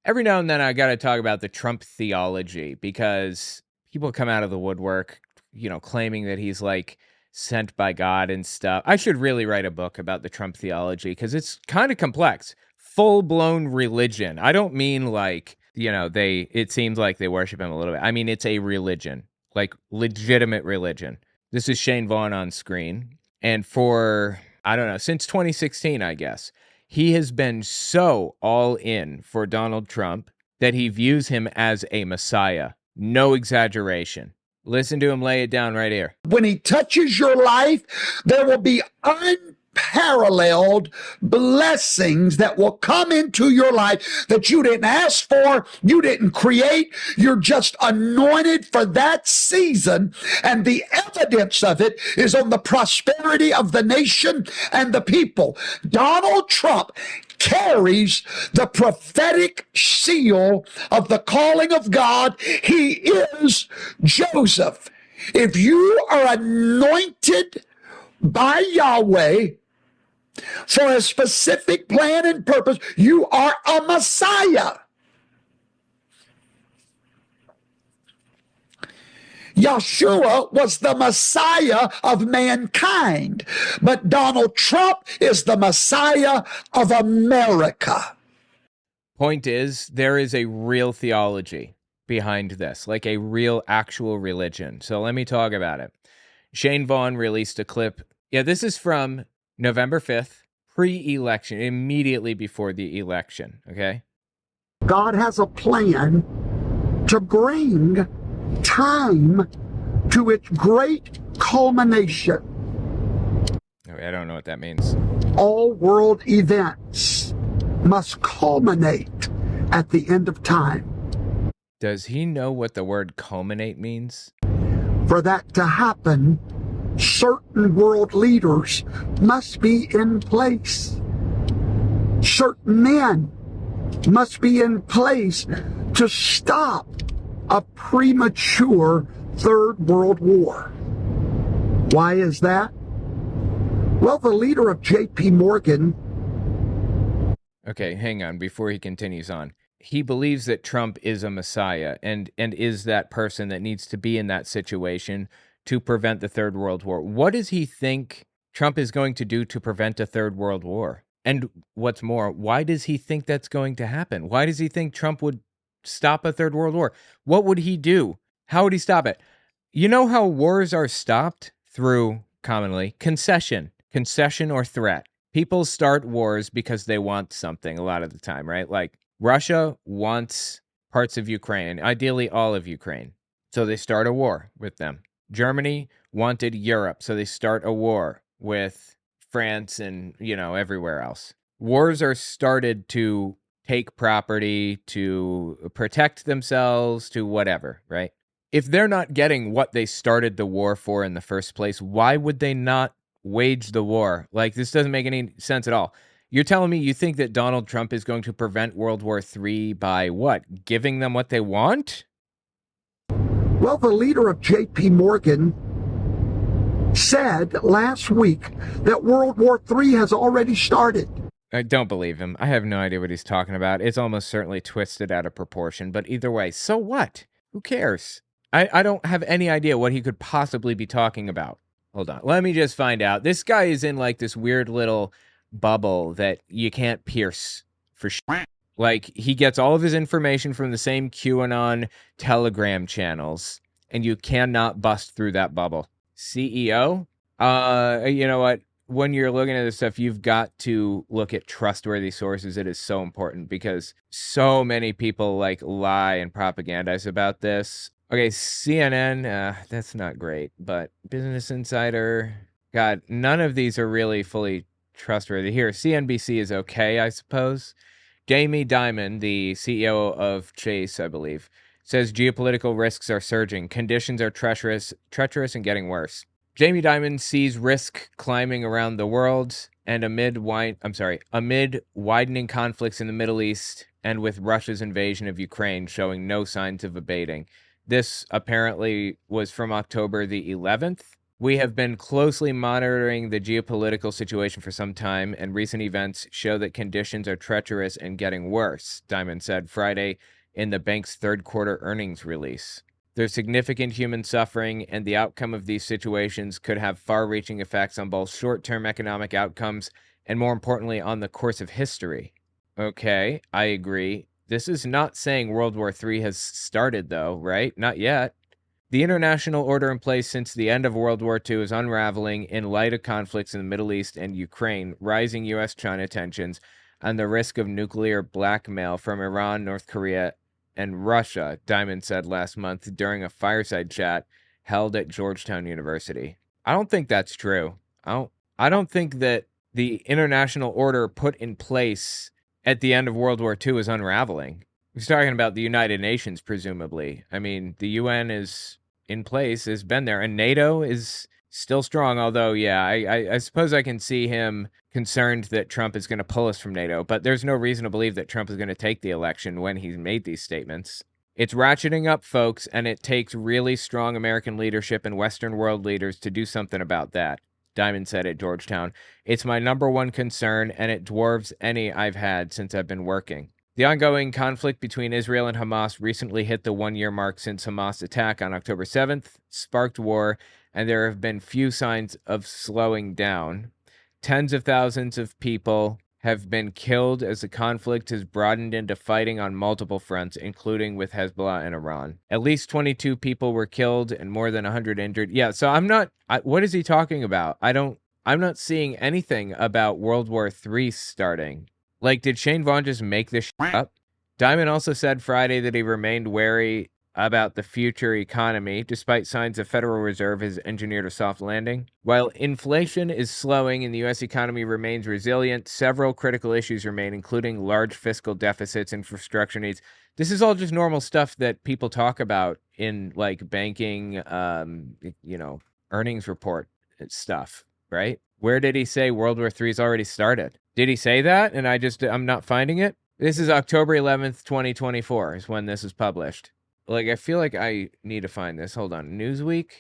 Every now and then I got to talk about the Trump theology because people come out of the woodwork, claiming that he's like sent by God and stuff. I should really write a book about the Trump theology because it's kind of complex. Full-blown religion. I don't mean like, it seems like they worship him a little bit. I mean, it's a religion, like legitimate religion. This is Shane Vaughn on screen. And for, I don't know, since 2016, I guess, he has been so all in for Donald Trump that he views him as a messiah. No exaggeration. Listen to him lay it down right here. When he touches your life, there will be unparalleled blessings that will come into your life that you didn't ask for, you didn't create. You're just anointed for that season, and the evidence of it is on the prosperity of the nation and the people. Donald Trump carries the prophetic seal of the calling of God. He is Joseph. If you are anointed by Yahweh for a specific plan and purpose, you are a Messiah. Yeshua was the Messiah of mankind, but Donald Trump is the Messiah of America. Point is, there is a real theology behind this, like a real actual religion. So let me talk about it. Shane Vaughn released a clip. Yeah, this is from November 5th, pre-election, immediately before the election, okay? God has a plan to bring time to its great culmination. Okay, I don't know what that means. All world events must culminate at the end of time. Does he know what the word culminate means? For that to happen, certain world leaders must be in place. Certain men must be in place to stop a premature Third World War. Why is that? Well, the leader of J.P. Morgan... Okay, hang on, before he continues on. He believes that Trump is a messiah and is that person that needs to be in that situation to prevent the Third World War. What does he think Trump is going to do to prevent a Third World War? And what's more, why does he think that's going to happen? Why does he think Trump would stop a Third World War? What would he do? How would he stop it? You know how wars are stopped? Through, commonly, concession or threat. People start wars because they want something a lot of the time, right? Like Russia wants parts of Ukraine, ideally all of Ukraine. So they start a war with them. Germany wanted Europe, so they start a war with France and, everywhere else. Wars are started to take property, to protect themselves, to whatever, right? If they're not getting what they started the war for in the first place, why would they not wage the war? Like, this doesn't make any sense at all. You're telling me you think that Donald Trump is going to prevent World War III by what? Giving them what they want? Well, the leader of J.P. Morgan said last week that World War III has already started. I don't believe him. I have no idea what he's talking about. It's almost certainly twisted out of proportion, but either way, so what? Who cares? I don't have any idea what he could possibly be talking about. Hold on. Let me just find out. This guy is in like this weird little bubble that you can't pierce for shit. Like, he gets all of his information from the same QAnon Telegram channels, and you cannot bust through that bubble. CEO? You know what? When you're looking at this stuff, you've got to look at trustworthy sources. It is so important because so many people like lie and propagandize about this. Okay, CNN, that's not great, but Business Insider, God, none of these are really fully trustworthy. Here, CNBC is okay, I suppose. Jamie Dimon, the CEO of Chase, I believe, says geopolitical risks are surging. Conditions are treacherous and getting worse. Jamie Dimon sees risk climbing around the world and amid widening conflicts in the Middle East and with Russia's invasion of Ukraine showing no signs of abating. This apparently was from October the 11th. We have been closely monitoring the geopolitical situation for some time, and recent events show that conditions are treacherous and getting worse, Dimon said Friday in the bank's third quarter earnings release. There's significant human suffering, and the outcome of these situations could have far-reaching effects on both short-term economic outcomes and, more importantly, on the course of history. Okay, I agree. This is not saying World War III has started, though, right? Not yet. The international order in place since the end of World War II is unraveling in light of conflicts in the Middle East and Ukraine, rising U.S.-China tensions, and the risk of nuclear blackmail from Iran, North Korea, and Russia, Dimon said last month during a fireside chat held at Georgetown University. I don't think that's true. I don't think that the international order put in place at the end of World War II is unraveling. He's talking about the United Nations, presumably. I mean, the UN is in place, has been there, and NATO is still strong, although, yeah, I suppose I can see him concerned that Trump is going to pull us from NATO, but there's no reason to believe that Trump is going to take the election when he's made these statements. It's ratcheting up, folks, and it takes really strong American leadership and Western world leaders to do something about that, Dimon said at Georgetown. It's my number one concern, and it dwarfs any I've had since I've been working. The ongoing conflict between Israel and Hamas recently hit the one-year mark since Hamas' attack on October 7th, sparked war, and there have been few signs of slowing down. Tens of thousands of people have been killed as the conflict has broadened into fighting on multiple fronts, including with Hezbollah and Iran. At least 22 people were killed and more than 100 injured. Yeah, so what is he talking about? I'm not seeing anything about World War III starting. Like, did Shane Vaughn just make this shit up? Dimon also said Friday that he remained wary about the future economy, despite signs the Federal Reserve has engineered a soft landing. While inflation is slowing and the U.S. economy remains resilient, several critical issues remain, including large fiscal deficits, infrastructure needs. This is all just normal stuff that people talk about in, like, banking, earnings report stuff, right? Where did he say World War III has already started? Did he say that and I'm not finding it? This is October 11th, 2024 is when this is published. Like, I feel like I need to find this. Hold on. Newsweek?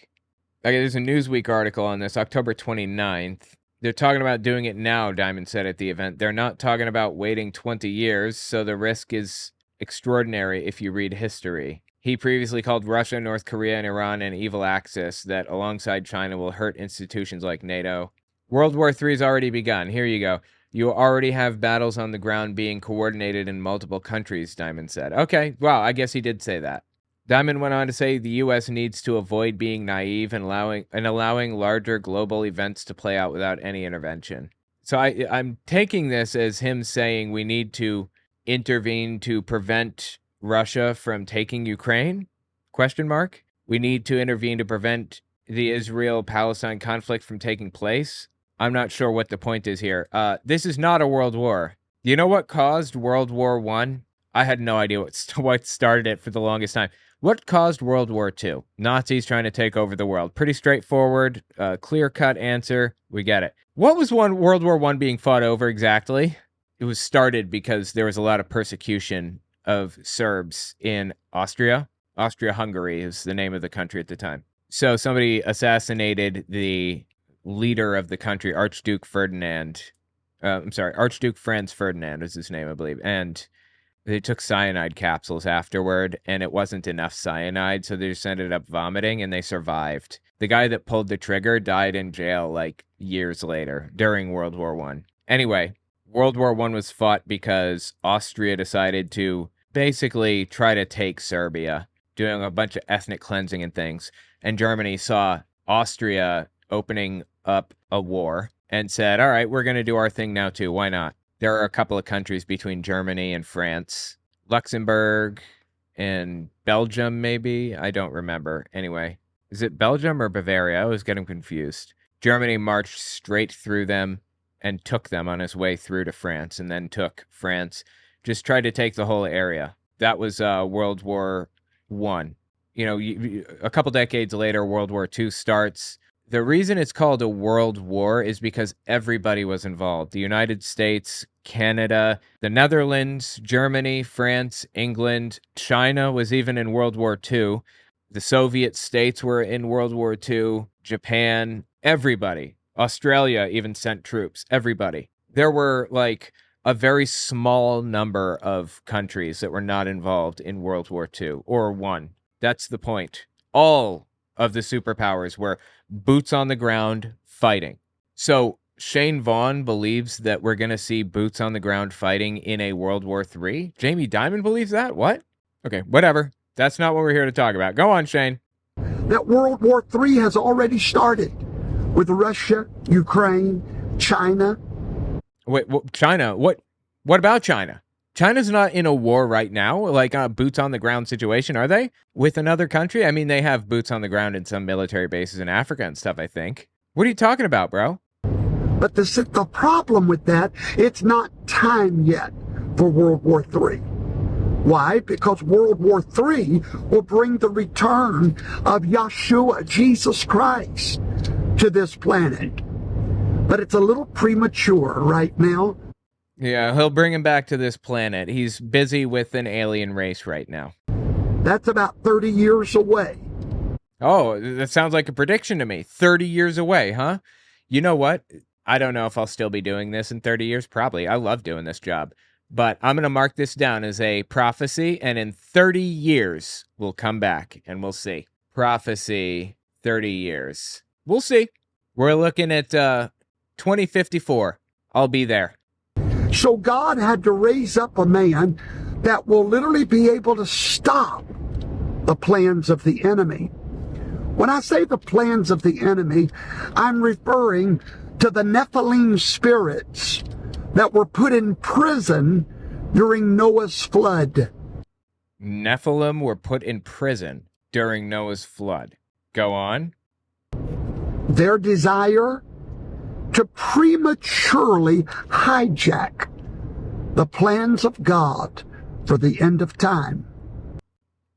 Okay, there's a Newsweek article on this, October 29th. They're talking about doing it now, Dimon said at the event. They're not talking about waiting 20 years, so the risk is extraordinary if you read history. He previously called Russia, North Korea, and Iran an evil axis that, alongside China, will hurt institutions like NATO. World War III has already begun. Here you go. You already have battles on the ground being coordinated in multiple countries, Dimon said. Okay, wow, I guess he did say that. Dimon went on to say the U.S. needs to avoid being naive and allowing larger global events to play out without any intervention. So I'm taking this as him saying we need to intervene to prevent Russia from taking Ukraine? ? We need to intervene to prevent the Israel-Palestine conflict from taking place? I'm not sure what the point is here. This is not a world war. You know what caused World War I? I had no idea what started it for the longest time. What caused World War II? Nazis trying to take over the world. Pretty straightforward, clear-cut answer. We get it. What was World War I being fought over exactly? It was started because there was a lot of persecution of Serbs in Austria. Austria-Hungary is the name of the country at the time. So somebody assassinated the leader of the country, Archduke Franz Ferdinand is his name, I believe. And they took cyanide capsules afterward, and it wasn't enough cyanide, so they just ended up vomiting, and they survived. The guy that pulled the trigger died in jail, like, years later, during World War I. Anyway, World War I was fought because Austria decided to basically try to take Serbia, doing a bunch of ethnic cleansing and things, and Germany saw Austria opening up a war and said, all right, we're going to do our thing now, too. Why not? There are a couple of countries between Germany and France, Luxembourg and Belgium, maybe. I don't remember. Anyway, is it Belgium or Bavaria? I was getting confused. Germany marched straight through them and took them on his way through to France, and then took France. Just tried to take the whole area. That was World War I. You know, a couple decades later, World War II starts. The reason it's called a world war is because everybody was involved. The United States, Canada, the Netherlands, Germany, France, England, China was even in World War II. The Soviet states were in World War II. Japan, everybody. Australia even sent troops, everybody. There were like a very small number of countries that were not involved in World War II or one. That's the point. All of the superpowers were boots on the ground fighting. So Shane Vaughn believes that we're going to see boots on the ground fighting in a World War III. Jamie Dimon believes that? What? Okay, whatever. That's not what we're here to talk about. Go on, Shane. That World War III has already started with Russia, Ukraine, China. Wait, China? What about China? China's not in a war right now, like a boots on the ground situation, are they? With another country? I mean, they have boots on the ground in some military bases in Africa and stuff, I think. What are you talking about, bro? But the problem with that, it's not time yet for World War III. Why? Because World War III will bring the return of Yeshua, Jesus Christ, to this planet. But it's a little premature right now. Yeah, he'll bring him back to this planet. He's busy with an alien race right now. That's about 30 years away. Oh, that sounds like a prediction to me. 30 years away, huh? You know what? I don't know if I'll still be doing this in 30 years. Probably. I love doing this job. But I'm going to mark this down as a prophecy, and in 30 years, we'll come back and we'll see. Prophecy, 30 years. We'll see. We're looking at 2054. I'll be there. So God had to raise up a man that will literally be able to stop the plans of the enemy. When I say the plans of the enemy, I'm referring to the Nephilim spirits that were put in prison during Noah's flood. Nephilim were put in prison during Noah's flood. Go on. Their desire to prematurely hijack the plans of God for the end of time.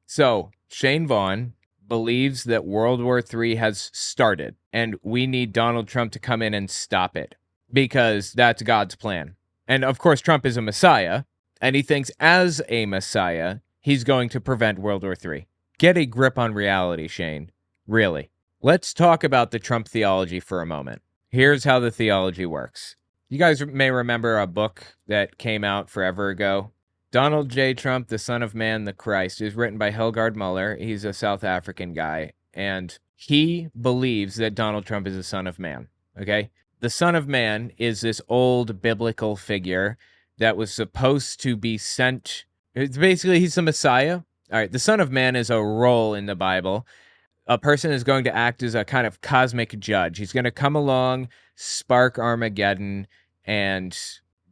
So, Shane Vaughn believes that World War III has started, and we need Donald Trump to come in and stop it, because that's God's plan. And of course, Trump is a messiah, and he thinks as a messiah, he's going to prevent World War III. Get a grip on reality, Shane. Really. Let's talk about the Trump theology for a moment. Here's how the theology works. You guys may remember a book that came out forever ago. Donald J. Trump, the Son of Man, the Christ, is written by Helgard Muller. He's a South African guy, and he believes that Donald Trump is the Son of Man, okay? The Son of Man is this old biblical figure that was supposed to be sent. It's basically, he's the Messiah. All right, the Son of Man is a role in the Bible. A person is going to act as a kind of cosmic judge. He's going to come along, spark Armageddon, and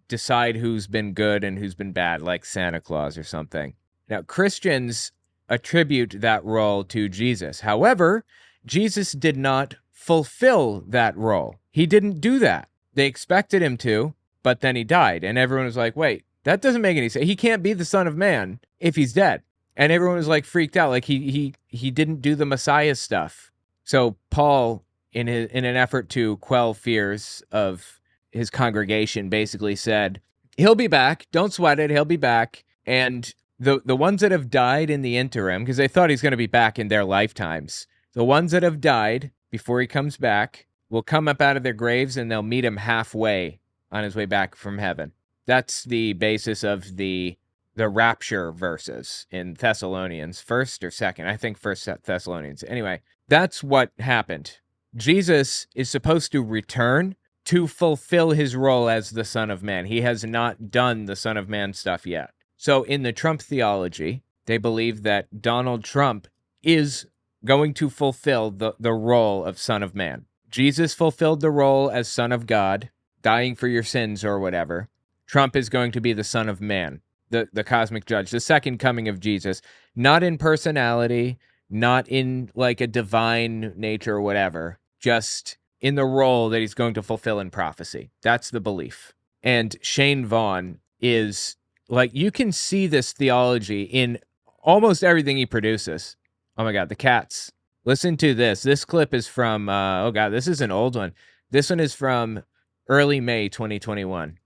decide who's been good and who's been bad, like Santa Claus or something. Now, Christians attribute that role to Jesus. However, Jesus did not fulfill that role. He didn't do that. They expected him to, but then he died. And everyone was like, wait, that doesn't make any sense. He can't be the Son of Man if he's dead. And everyone was like freaked out, like he didn't do the Messiah stuff. So Paul, in an effort to quell fears of his congregation, basically said, he'll be back. Don't sweat it. He'll be back. And the ones that have died in the interim, because they thought he's going to be back in their lifetimes, the ones that have died before he comes back will come up out of their graves and they'll meet him halfway on his way back from heaven. That's the basis of the rapture verses in Thessalonians, first or second, I think first Thessalonians. Anyway, that's what happened. Jesus is supposed to return to fulfill his role as the Son of Man. He has not done the Son of Man stuff yet. So in the Trump theology, they believe that Donald Trump is going to fulfill the role of Son of Man. Jesus fulfilled the role as Son of God, dying for your sins or whatever. Trump is going to be the Son of Man, the cosmic judge, the second coming of Jesus, not in personality, not in like a divine nature or whatever, just in the role that he's going to fulfill in prophecy. That's the belief. And Shane Vaughn is like, you can see this theology in almost everything he produces. Oh my God, the cats. Listen to this. This clip is from, oh God, this is an old one. This one is from early May 2021.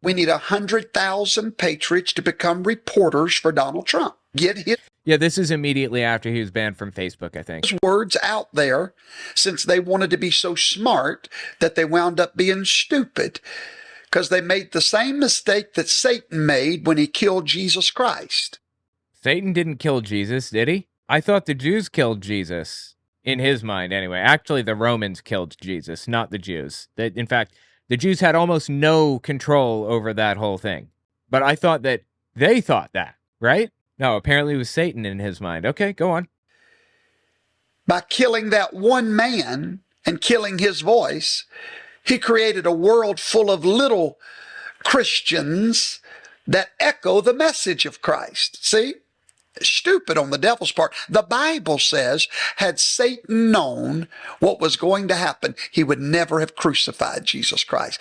We need 100,000 patriots to become reporters for Donald Trump. Get hit. Yeah, this is immediately after he was banned from Facebook, I think. Words out there, since they wanted to be so smart that they wound up being stupid, because they made the same mistake that Satan made when he killed Jesus Christ. Satan didn't kill Jesus, did he? I thought the Jews killed Jesus. In his mind, anyway. Actually, the Romans killed Jesus, not the Jews. In fact, the Jews had almost no control over that whole thing. But I thought that they thought that, right? No, apparently it was Satan in his mind. Okay, go on. By killing that one man and killing his voice, he created a world full of little Christians that echo the message of Christ. See? Stupid on the devil's part. The Bible says, had Satan known what was going to happen, he would never have crucified Jesus Christ.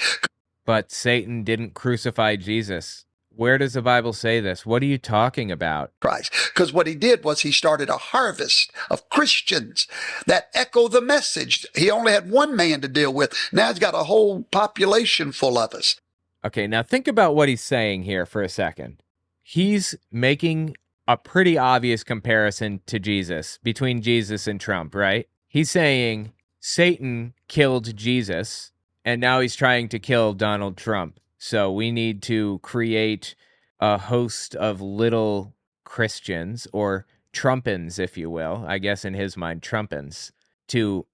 But Satan didn't crucify Jesus. Where does the Bible say this? What are you talking about? Christ. Because what he did was he started a harvest of Christians that echo the message. He only had one man to deal with. Now he's got a whole population full of us. Okay, now think about what he's saying here for a second. He's making a pretty obvious comparison to Jesus, between Jesus and Trump, right? He's saying Satan killed Jesus, and now he's trying to kill Donald Trump. So we need to create a host of little Christians, or Trumpins, if you will, I guess in his mind, Trumpins, to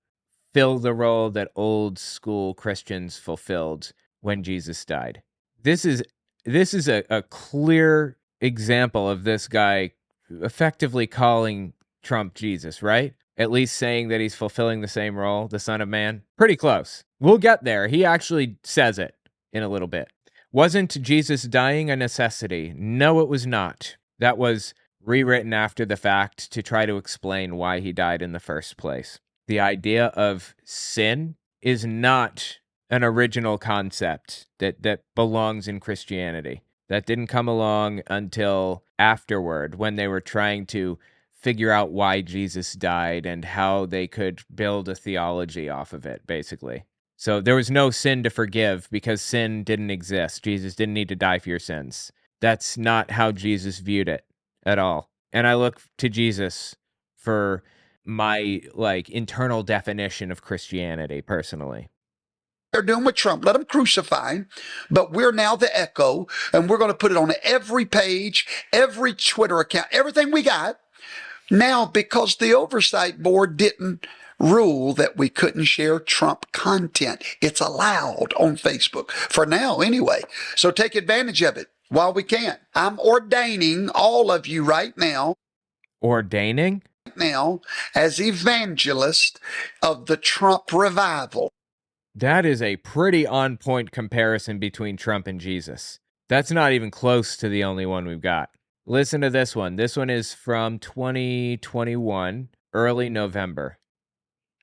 fill the role that old school Christians fulfilled when Jesus died. This is a clear example of this guy effectively calling Trump Jesus, right? At least saying that he's fulfilling the same role, the Son of Man. Pretty close. We'll get there. He actually says it in a little bit. Wasn't Jesus dying a necessity? No, it was not. That was rewritten after the fact to try to explain why he died in the first place. The idea of sin is not an original concept that belongs in Christianity. That didn't come along until afterward, when they were trying to figure out why Jesus died and how they could build a theology off of it, basically. So there was no sin to forgive because sin didn't exist. Jesus didn't need to die for your sins. That's not how Jesus viewed it at all. And I look to Jesus for my internal definition of Christianity, personally. They're doing with Trump. Let them crucify him. But we're now the echo, and we're going to put it on every page, every Twitter account, everything we got. Now, because the oversight board didn't rule that we couldn't share Trump content. It's allowed on Facebook, for now anyway. So take advantage of it while we can. I'm ordaining all of you right now. Ordaining? Now, as evangelist of the Trump revival. That is a pretty on-point comparison between Trump and Jesus. That's not even close to the only one we've got. Listen to this one. This one is from 2021, early November.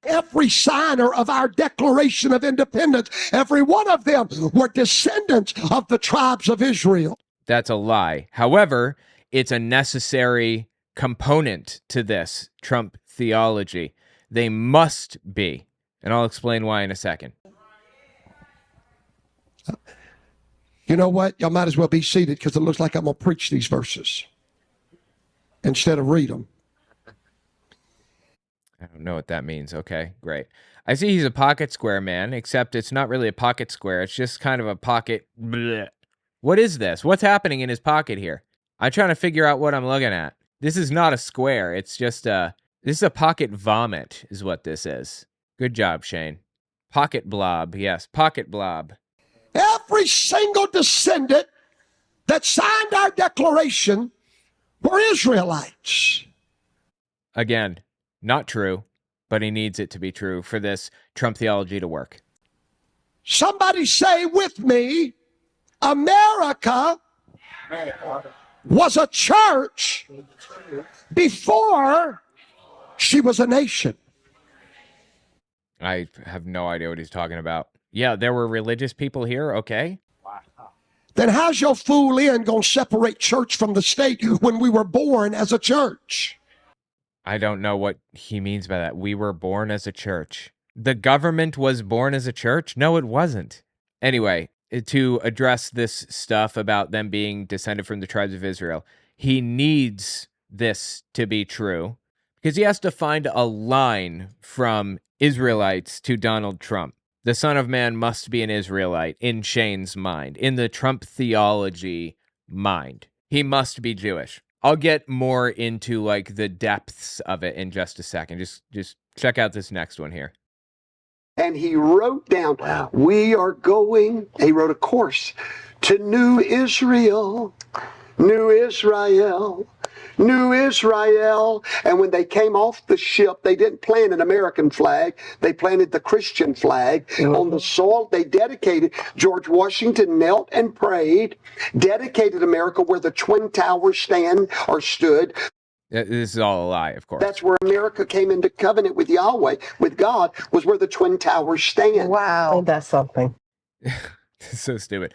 Every signer of our Declaration of Independence, every one of them were descendants of the tribes of Israel. That's a lie. However, it's a necessary component to this Trump theology. They must be. And I'll explain why in a second. You know what? Y'all might as well be seated, because it looks like I'm going to preach these verses instead of read them. I don't know what that means. Okay, great. I see he's a pocket square man, except it's not really a pocket square. It's just kind of a pocket. Bleh. What is this? What's happening in his pocket here? I'm trying to figure out what I'm looking at. This is not a square. It's just this is a pocket vomit is what this is. Good job, Shane. Pocket blob. Yes, pocket blob. Every single descendant that signed our declaration were Israelites. Again, not true, but he needs it to be true for this Trump theology to work. Somebody say with me, America was a church before she was a nation. I have no idea what he's talking about. Yeah, there were religious people here, okay? Then how's your fool in going to separate church from the state when we were born as a church? I don't know what he means by that. We were born as a church. The government was born as a church? No, it wasn't. Anyway, to address this stuff about them being descended from the tribes of Israel, he needs this to be true because he has to find a line from Israelites to Donald Trump. The Son of Man must be an Israelite in Shane's mind, in the Trump theology mind. He must be Jewish. I'll get more into like the depths of it in just a second. Just check out this next one here. And he wrote down, we are going, he wrote a course to New Israel, New Israel, New Israel. And when they came off the ship, they didn't plant an American flag. They planted the Christian flag on the soil. They dedicated, George Washington knelt and prayed, dedicated America where the Twin Towers stand or stood. This is all a lie, of course. That's where America came into covenant with Yahweh, with God, was where the Twin Towers stand. Wow. That's something. So stupid.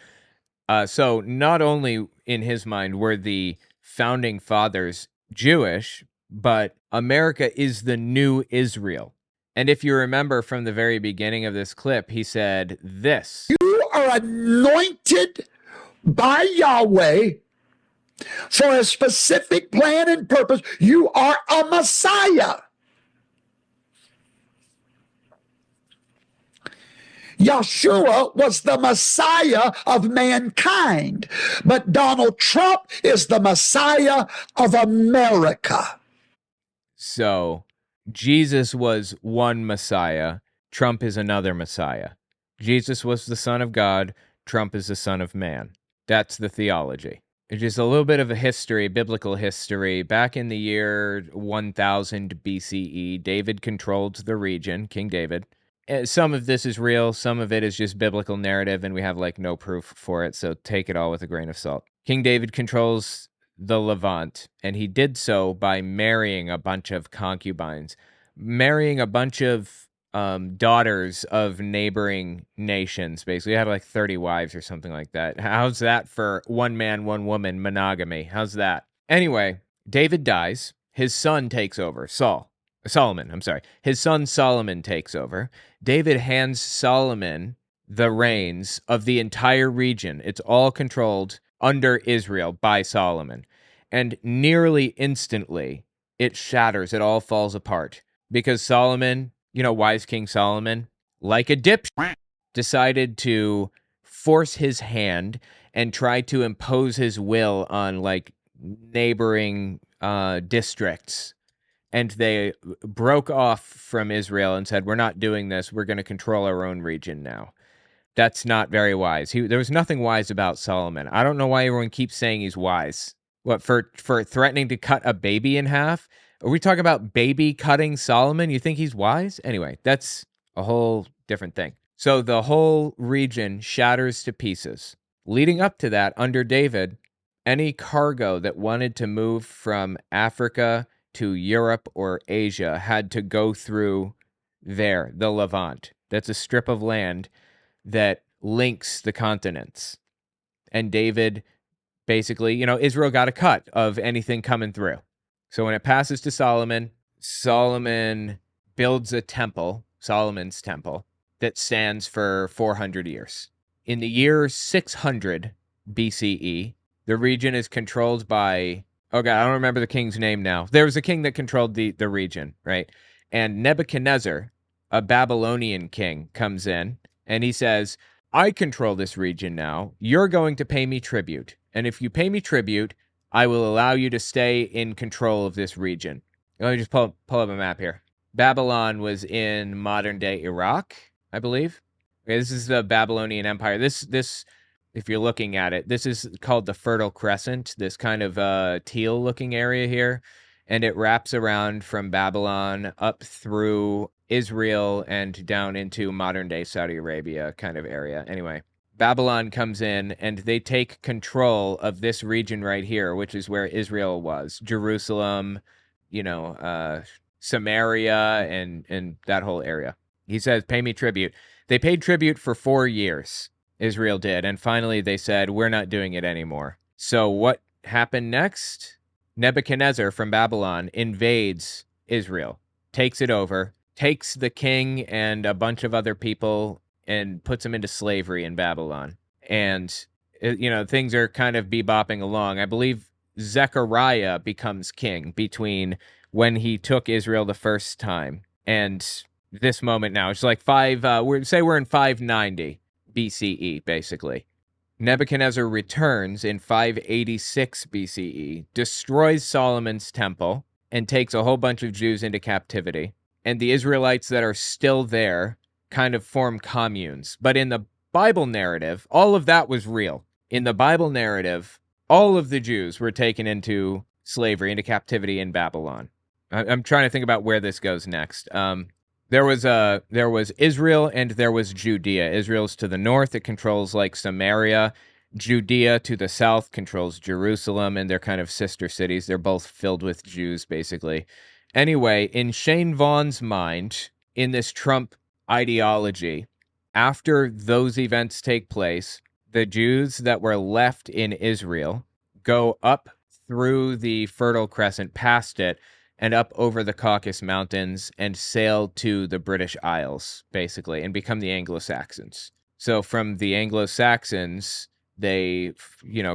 So not only in his mind were the founding fathers Jewish, but America is the new Israel. And if you remember from the very beginning of this clip, he said this. You are anointed by Yahweh for a specific plan and purpose. You are a Messiah. Yeshua was the Messiah of mankind, but Donald Trump is the Messiah of America. So Jesus was one Messiah. Trump is another Messiah. Jesus was the Son of God. Trump is the Son of Man. That's the theology. It's just a little bit of a history, biblical history. Back in the year 1000 BCE, David controlled the region, King David. Some of this is real, some of it is just biblical narrative, and we have like no proof for it, so take it all with a grain of salt. King David controls the Levant, and he did so by marrying a bunch of concubines, marrying a bunch of daughters of neighboring nations. Basically, he had like 30 wives or something like that. How's that for one man, one woman monogamy? How's that? Anyway, David dies. His son takes over, Solomon, I'm sorry. His son Solomon takes over. David hands Solomon the reins of the entire region. It's all controlled under Israel by Solomon. And nearly instantly, it shatters. It all falls apart. Because Solomon, wise King Solomon, like a dipshit, decided to force his hand and try to impose his will on, like, neighboring districts. And they broke off from Israel and said, we're not doing this. We're going to control our own region now. That's not very wise. There was nothing wise about Solomon. I don't know why everyone keeps saying he's wise. What, for threatening to cut a baby in half? Are we talking about baby cutting Solomon? You think he's wise? Anyway, that's a whole different thing. So the whole region shatters to pieces. Leading up to that, under David, any cargo that wanted to move from Africa to Europe or Asia had to go through there, the Levant. That's a strip of land that links the continents. And David basically, Israel got a cut of anything coming through. So when it passes to Solomon, Solomon builds a temple, Solomon's temple, that stands for 400 years. In the year 600 BCE, the region is controlled by, oh God, I don't remember the king's name now. There was a king that controlled the region, right? And Nebuchadnezzar, a Babylonian king, comes in and he says, I control this region now. You're going to pay me tribute. And if you pay me tribute, I will allow you to stay in control of this region. Let me just pull up a map here. Babylon was in modern-day Iraq, I believe. Okay, this is the Babylonian Empire. This, if you're looking at it, this is called the Fertile Crescent, this kind of teal-looking area here. And it wraps around from Babylon up through Israel and down into modern-day Saudi Arabia kind of area. Anyway, Babylon comes in and they take control of this region right here, which is where Israel was. Jerusalem, Samaria, and that whole area. He says, pay me tribute. They paid tribute for 4 years, Israel did. And finally they said, we're not doing it anymore. So what happened next? Nebuchadnezzar from Babylon invades Israel, takes it over, takes the king and a bunch of other people and puts them into slavery in Babylon. And, things are kind of bebopping along. I believe Zechariah becomes king between when he took Israel the first time and this moment now. It's like we're in 590 BCE, basically. Nebuchadnezzar returns in 586 BCE, destroys Solomon's temple, and takes a whole bunch of Jews into captivity. And the Israelites that are still there kind of form communes. But in the Bible narrative, all of that was real. In the Bible narrative, all of the Jews were taken into slavery, into captivity in Babylon. I'm trying to think about where this goes next. There was Israel and there was Judea. Israel's to the north, it controls like Samaria. Judea to the south controls Jerusalem, and they're kind of sister cities. They're both filled with Jews, basically. Anyway, in Shane Vaughn's mind, in this Trump ideology, after those events take place, the Jews that were left in Israel go up through the Fertile Crescent, past it, and up over the Caucasus Mountains and sail to the British Isles, basically, and become the Anglo-Saxons. So from the Anglo-Saxons, they,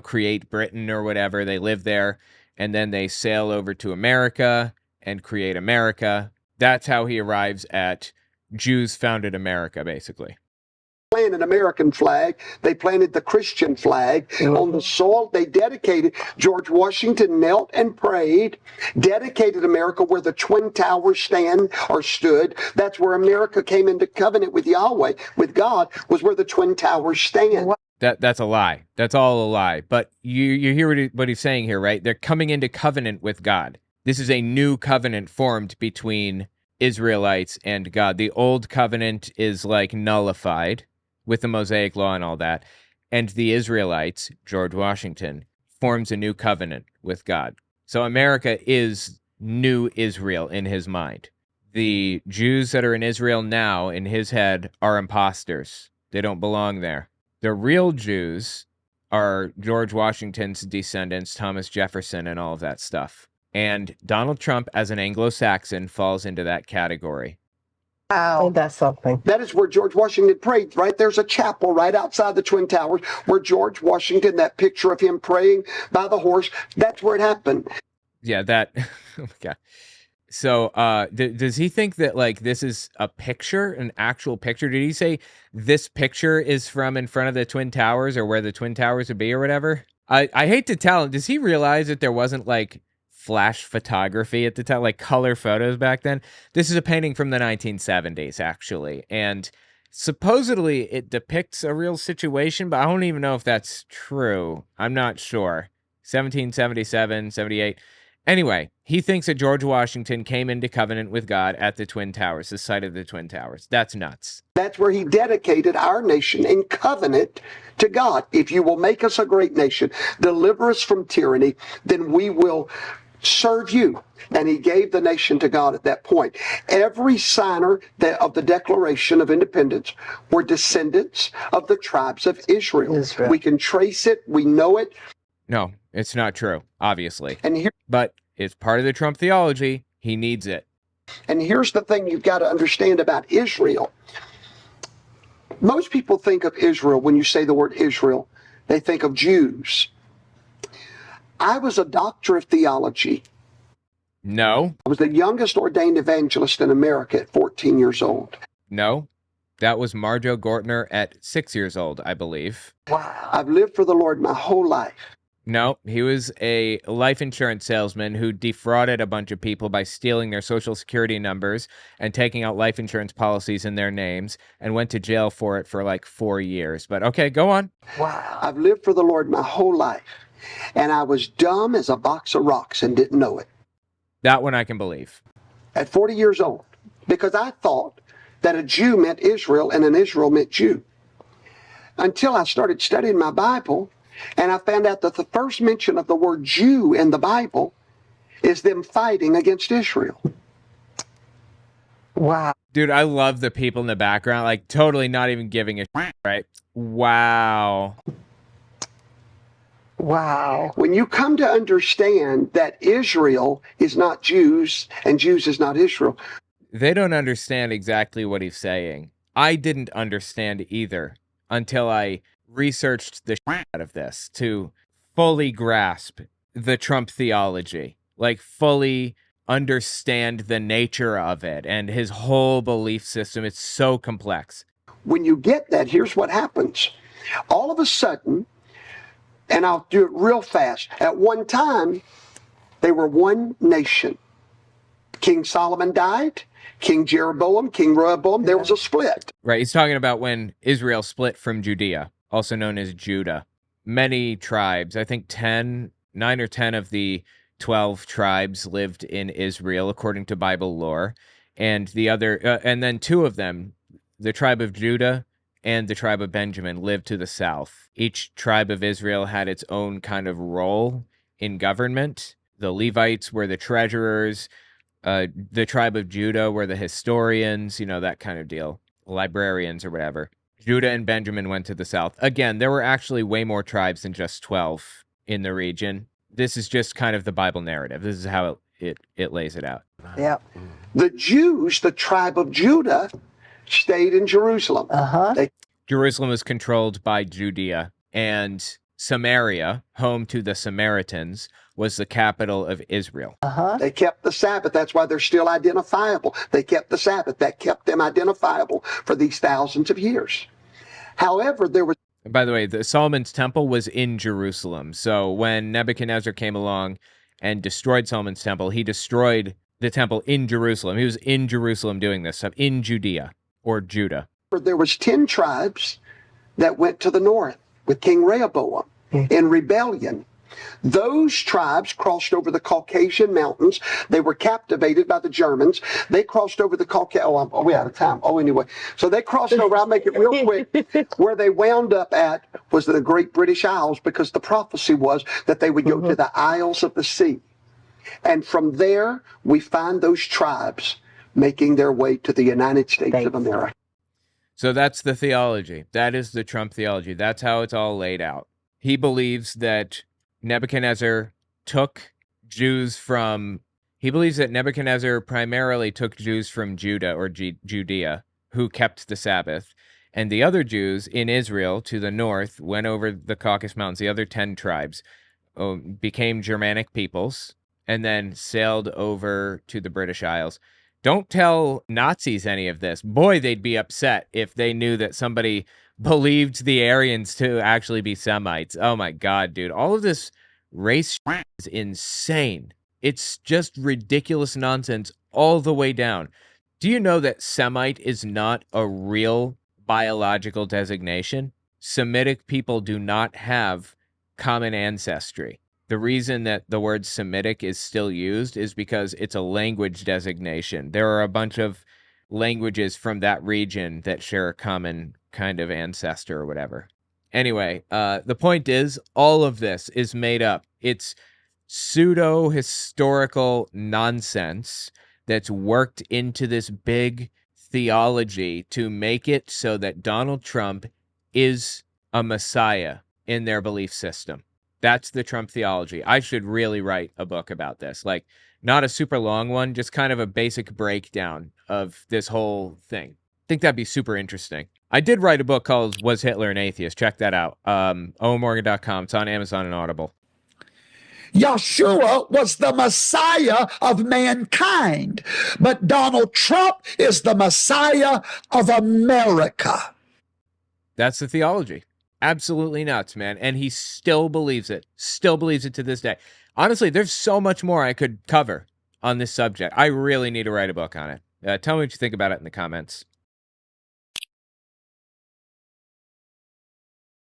create Britain or whatever. They live there, and then they sail over to America and create America. That's how he arrives at Jews founded America, basically. Planted an American flag. They planted the Christian flag on the soil. They dedicated. George Washington knelt and prayed, dedicated America where the Twin Towers stand or stood. That's where America came into covenant with Yahweh, with God, was where the Twin Towers stand. That's a lie. That's all a lie. But you hear what he's saying here, right? They're coming into covenant with God. This is a new covenant formed between Israelites and God. The old covenant is like nullified with the Mosaic Law and all that. And the Israelites, George Washington, forms a new covenant with God. So America is new Israel in his mind. The Jews that are in Israel now, in his head, are imposters. They don't belong there. The real Jews are George Washington's descendants, Thomas Jefferson, and all of that stuff. And Donald Trump, as an Anglo-Saxon, falls into that category. Wow. That's something. That is where George Washington prayed, right? There's a chapel right outside the Twin Towers where George Washington, that picture of him praying by the horse, that's where it happened. Yeah, that, oh my God. So, does he think that, like, this is a picture, an actual picture? Did he say this picture is from in front of the Twin Towers or where the Twin Towers would be or whatever? I hate to tell him, does he realize that there wasn't, like, flash photography at the time, like color photos back then? This is a painting from the 1970s, actually, and supposedly it depicts a real situation, but I don't even know if that's true. I'm not sure. 1777, 78. Anyway, he thinks that George Washington came into covenant with God at the Twin Towers, the site of the Twin Towers. That's nuts. That's where he dedicated our nation in covenant to God. If you will make us a great nation, deliver us from tyranny, then we will serve you. And he gave the nation to God at that point. Every signer of the Declaration of Independence were descendants of the tribes of Israel. We can trace it. We know it. No, it's not true, obviously. And but it's part of the Trump theology. He needs it. And here's the thing you've got to understand about Israel. Most people think of Israel, when you say the word Israel, they think of Jews. I was a doctor of theology. No. I was the youngest ordained evangelist in America at 14 years old. No. That was Marjo Gortner at 6 years old, I believe. Wow. I've lived for the Lord my whole life. No, he was a life insurance salesman who defrauded a bunch of people by stealing their social security numbers and taking out life insurance policies in their names, and went to jail for it for like 4 years. But okay, go on. Wow. I've lived for the Lord my whole life, and I was dumb as a box of rocks and didn't know it. That one I can believe. At 40 years old, because I thought that a Jew meant Israel and an Israel meant Jew. Until I started studying my Bible, and I found out that the first mention of the word Jew in the Bible is them fighting against Israel. Wow. Dude, I love the people in the background, like totally not even giving a shit, right? Wow. Wow. When you come to understand that Israel is not Jews and Jews is not Israel. They don't understand exactly what he's saying. I didn't understand either until I researched the shit out of this to fully grasp the Trump theology, like fully understand the nature of it and his whole belief system. It's so complex. When you get that, here's what happens. All of a sudden, and I'll do it real fast, at one time, they were one nation. King Solomon died, King Jeroboam, King Rehoboam, there was a split. Right, he's talking about when Israel split from Judea, also known as Judah. Many tribes, I think 9 or 10 of the 12 tribes lived in Israel, according to Bible lore. And and then 2 of them, the tribe of Judah and the tribe of Benjamin, lived to the south. Each tribe of Israel had its own kind of role in government. The Levites were the treasurers. The tribe of Judah were the historians, that kind of deal, librarians or whatever. Judah and Benjamin went to the south. Again, there were actually way more tribes than just 12 in the region. This is just kind of the Bible narrative. This is how it lays it out. Yep. The Jews, the tribe of Judah, stayed in Jerusalem. Jerusalem was controlled by Judea, and Samaria, home to the Samaritans, was the capital of Israel. They kept the Sabbath. That's why they're still identifiable. They kept the Sabbath. That kept them identifiable for these thousands of years. However, there was... By the way, the Solomon's temple was in Jerusalem. So when Nebuchadnezzar came along and destroyed Solomon's temple, he destroyed the temple in Jerusalem. He was in Jerusalem doing this stuff, in Judea or Judah. There was 10 tribes that went to the north with King Rehoboam in rebellion. Those tribes crossed over the Caucasian mountains. They were captivated by the Germans. They crossed over the Caucasian... Oh, we're out of time. Oh, anyway. So they crossed over. I'll make it real quick. Where they wound up at was the Great British Isles, because the prophecy was that they would go to the Isles of the Sea. And from there, we find those tribes making their way to the United States of America. So that's the theology. That is the Trump theology. That's how it's all laid out. He believes that Nebuchadnezzar primarily took Jews from Judah or Judea, who kept the Sabbath, and the other Jews in Israel to the north went over the Caucasus Mountains. The other 10 tribes became Germanic peoples and then sailed over to the British Isles. Don't tell Nazis any of this. Boy, they'd be upset if they knew that somebody believed the Aryans to actually be Semites. Oh my God, dude. All of this race is insane. It's just ridiculous nonsense all the way down. Do you know that Semite is not a real biological designation? Semitic people do not have common ancestry. The reason that the word Semitic is still used is because it's a language designation. There are a bunch of languages from that region that share a common kind of ancestor or whatever. Anyway, the point is, all of this is made up. It's pseudo-historical nonsense that's worked into this big theology to make it so that Donald Trump is a messiah in their belief system. That's the Trump theology. I should really write a book about this. Like, not a super long one, just kind of a basic breakdown of this whole thing. I think that'd be super interesting. I did write a book called Was Hitler an Atheist? Check that out. OwenMorgan.com. It's on Amazon and Audible. Yeshua was the Messiah of mankind, but Donald Trump is the Messiah of America. That's the theology. Absolutely nuts, man. And he still believes it. Still believes it to this day. Honestly, there's so much more I could cover on this subject. I really need to write a book on it. Tell me what you think about it in the comments.